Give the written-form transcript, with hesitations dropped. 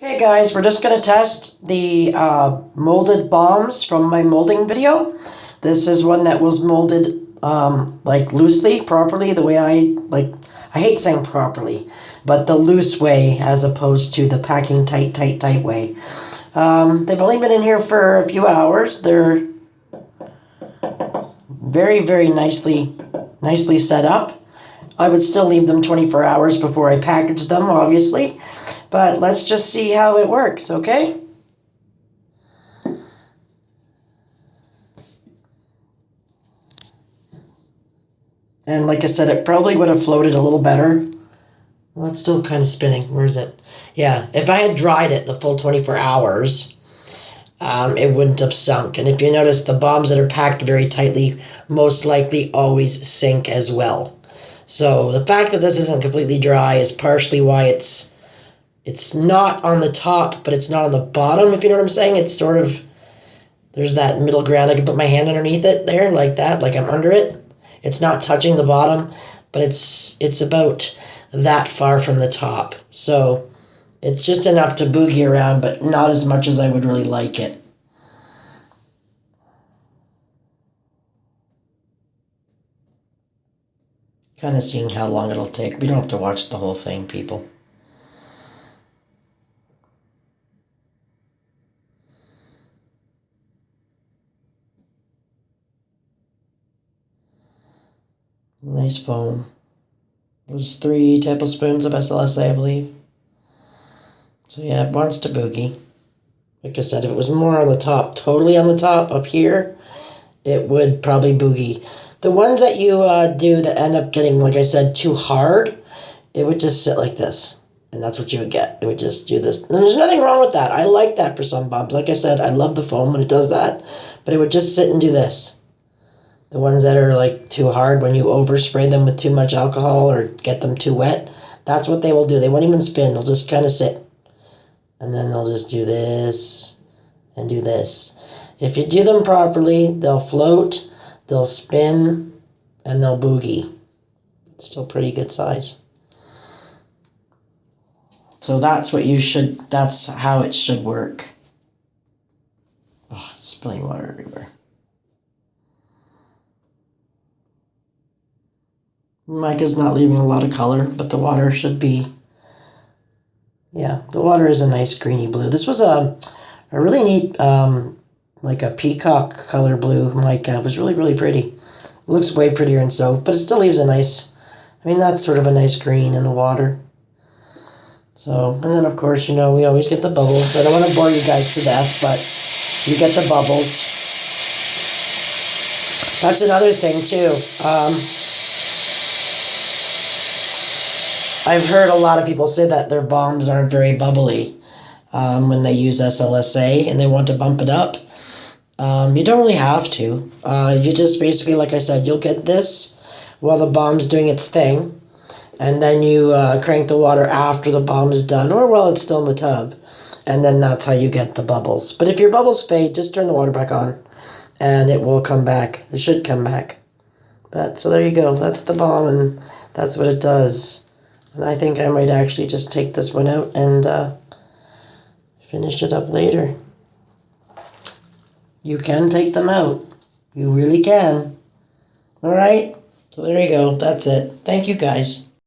Okay guys, we're just going to test the molded bombs from my molding video. This is one that was molded like loosely, properly, the way I hate saying properly, but the loose way as opposed to the packing tight way. They've only been in here for a few hours. They're very nicely set up. I would still leave them 24 hours before I package them, obviously. But let's just see how it works, okay? And like I said, it probably would have floated a little better. Well, it's still kind of spinning. Where is it? Yeah, if I had dried it the full 24 hours, it wouldn't have sunk. And if you notice, the bombs that are packed very tightly most likely always sink as well. So the fact that this isn't completely dry is partially why it's not on the top, but it's not on the bottom, if you know what I'm saying. It's sort of, there's that middle ground. I can put my hand underneath it there, like that, like I'm under it. It's not touching the bottom, but it's about that far from the top. So it's just enough to boogie around, but not as much as I would really like it. Kind of seeing how long it'll take. We don't have to watch the whole thing, people. Nice foam. It was 3 tablespoons of SLSA, I believe. So yeah, it wants to boogie. Like I said, if it was more on the top, totally on the top, up here, it would probably boogie. The ones that you do that end up getting, like I said, too hard, it would just sit like this. And that's what you would get. It would just do this. And there's nothing wrong with that. I like that for some bombs. Like I said, I love the foam when it does that. But it would just sit and do this. The ones that are like too hard, when you overspray them with too much alcohol or get them too wet, that's what they will do. They won't even spin. They'll just kind of sit. And then they'll just do this and do this. If you do them properly, they'll float, they'll spin, and they'll boogie. It's still pretty good size. So that's how it should work. Oh, spilling water everywhere. Mic is not leaving a lot of color, but the water should be, yeah, the water is a nice greeny blue. This was a really neat, like a peacock color blue mic. It was really pretty. It looks way prettier in soap, but it still leaves a nice, I mean, that's sort of a nice green in the water. So, and then of course, you know, we always get the bubbles. I don't want to bore you guys to death, but you get the bubbles. That's another thing too. I've heard a lot of people say that their bombs aren't very bubbly when they use SLSA and they want to bump it up. You don't really have to. You just basically, like I said, you'll get this while the bomb's doing its thing. And then you crank the water after the bomb is done or while it's still in the tub. And then that's how you get the bubbles. But if your bubbles fade, just turn the water back on and it will come back. It should come back. But so there you go. That's the bomb and that's what it does. And I think I might actually just take this one out and finish it up later. You can take them out. You really can. All right? So there you go. That's it. Thank you, guys.